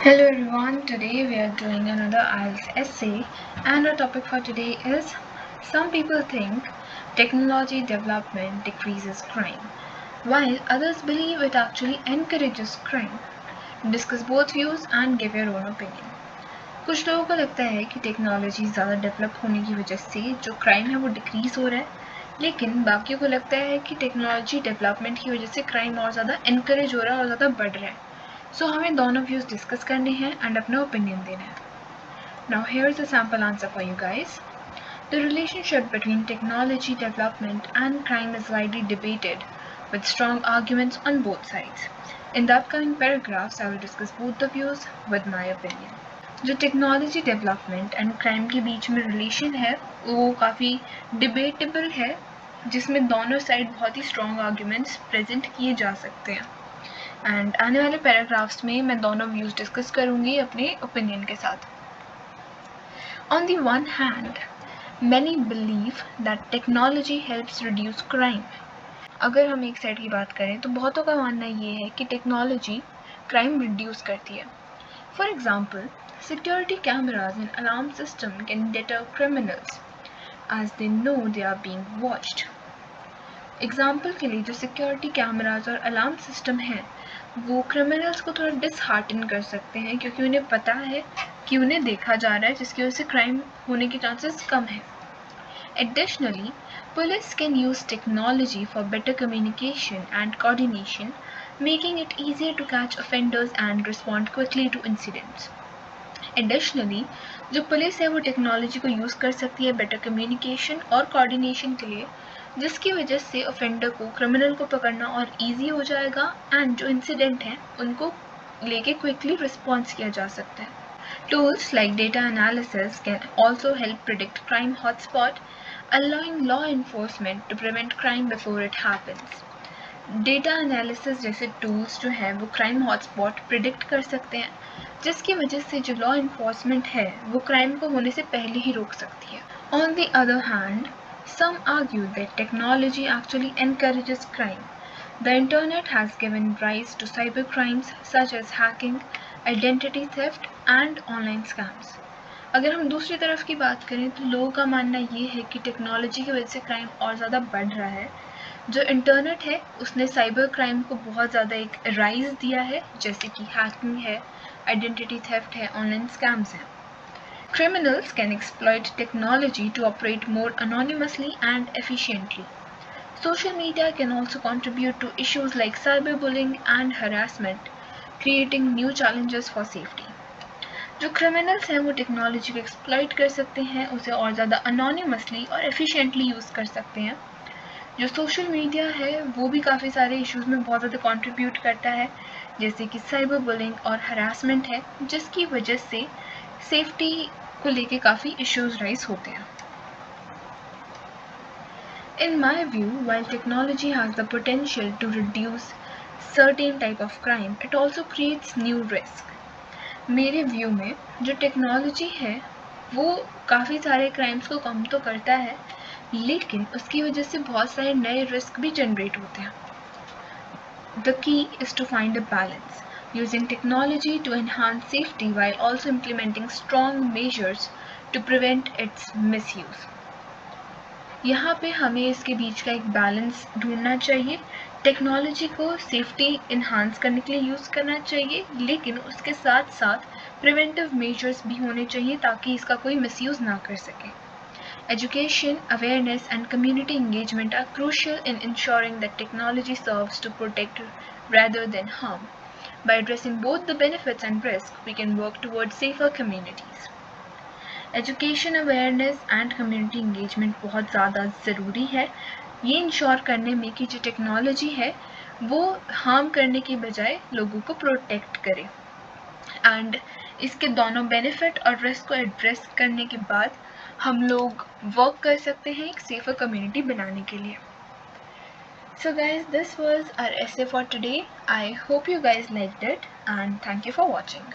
Hello everyone, today we are doing another IELTS essay and our topic for today is some people think technology development decreases crime while others believe it actually encourages crime. Discuss both views and give your own opinion. कुछ लोगों को लगता है कि technology ज़्यादा develop होने की वजह से जो क्राइम है वो डिक्रीज़ हो रहा है, लेकिन बाकियों को लगता है कि टेक्नोलॉजी डेवलपमेंट की वजह से क्राइम और ज़्यादा इनकरेज हो रहा है और ज़्यादा बढ़ रहा है. सो हमें दोनों व्यूज़ डिस्कस करने हैं एंड अपना ओपिनियन देना है. Now here is a sample answer for you guys. The relationship between technology development and crime is widely debated, with strong arguments on both sides. In the upcoming paragraphs, I will discuss both the views with my opinion. जो technology development and crime के बीच में relation है वो काफ़ी debatable है, जिसमें दोनों side बहुत ही स्ट्रॉन्ग आर्ग्यूमेंट्स प्रेजेंट किए जा सकते हैं. एंड आने वाले पैराग्राफ्स में मैं दोनों व्यूज़ डिस्कस करूँगी अपने ओपिनियन के साथ. On the one hand many believe that technology helps reduce crime. अगर हम एक साइड की बात करें तो बहुतों का मानना ये है कि टेक्नोलॉजी क्राइम रिड्यूस करती है. For example, security cameras and alarm system can deter criminals as they know they are being watched. Example के लिए जो सिक्योरिटी कैमराज और अलार्म सिस्टम हैं वो क्रिमिनल्स को थोड़ा डिसहार्टन कर सकते हैं, क्योंकि उन्हें पता है कि उन्हें देखा जा रहा है, जिसकी वजह से क्राइम होने के चांसेस कम हैं. Additionally, police can use technology for better communication and coordination, making it easier to catch offenders and respond quickly to incidents. Additionally जो पुलिस है वो टेक्नोलॉजी को यूज़ कर सकती है बेटर कम्युनिकेशन और कोऑर्डिनेशन के लिए, जिसकी वजह से ऑफेंडर को क्रिमिनल को पकड़ना और इजी हो जाएगा एंड जो इंसिडेंट हैं उनको लेके क्विकली रिस्पॉन्स किया जा सकता है. Tools like data analysis can also help predict crime hotspot, allowing law enforcement to prevent crime before it happens. Data analysis जैसे टूल्स जो हैं वो क्राइम हॉटस्पॉट प्रिडिक्ट कर सकते हैं, जिसकी वजह से जो लॉ इन्फोर्समेंट है वो क्राइम को होने से पहले ही रोक सकती है. On the other hand, some argue that technology actually encourages crime. The internet has given rise to cyber crimes such as hacking, identity theft and online scams. अगर हम दूसरी तरफ की बात करें तो लोगों का मानना ये है कि टेक्नोलॉजी की वजह से क्राइम और ज़्यादा बढ़ रहा है. जो इंटरनेट है उसने साइबर क्राइम को बहुत ज़्यादा एक राइज दिया है, जैसे कि हैकिंग है, आइडेंटिटी थेफ्ट है, ऑनलाइन स्कैम्स हैं. Criminals can exploit technology to operate more anonymously and efficiently. Social media can also contribute to issues like cyberbullying and harassment, creating new challenges for safety. जो criminals हैं वो technology को exploit कर सकते हैं, उसे और ज़्यादा अनोनिमसली और एफिशिएंटली यूज़ कर सकते हैं. जो सोशल मीडिया है वो भी काफ़ी सारे इश्यूज़ में बहुत ज़्यादा कंट्रीब्यूट करता है, जैसे कि साइबर बुलिंग और हरासमेंट है, जिसकी वजह से सेफ्टी को लेके काफ़ी इश्यूज़ राइज होते हैं. In my view, while technology has the potential to reduce certain type of crime, it also creates new risk. मेरे व्यू में जो टेक्नोलॉजी है वो काफ़ी सारे क्राइम्स को कम तो करता है, लेकिन उसकी वजह से बहुत सारे नए रिस्क भी जनरेट होते हैं. The key is to find a balance, using technology to enhance safety while also implementing strong measures to prevent its misuse. यहाँ पे हमें इसके बीच का एक बैलेंस ढूंढना चाहिए. टेक्नोलॉजी को सेफ्टी इन्हांस करने के लिए यूज़ करना चाहिए, लेकिन उसके साथ साथ प्रिवेंटिव मेजर्स भी होने चाहिए ताकि इसका कोई मिसयूज़ ना कर सके. Education, awareness and community engagement are crucial in ensuring that technology serves to protect rather than harm. By addressing both the benefits and risks, we can work towards safer communities. Education, awareness and community engagement बहुत ज़्यादा ज़रूरी है ये ensure करने में कि जो technology है वो हार्म करने की बजाय लोगों को प्रोटेक्ट करे. एंड इसके दोनों बेनिफिट और रिस्क को एड्रेस करने के बाद हम लोग वर्क कर सकते हैं एक सेफर कम्युनिटी बनाने के लिए. So guys, this was our essay for today. I hope you guys liked it and thank you for watching.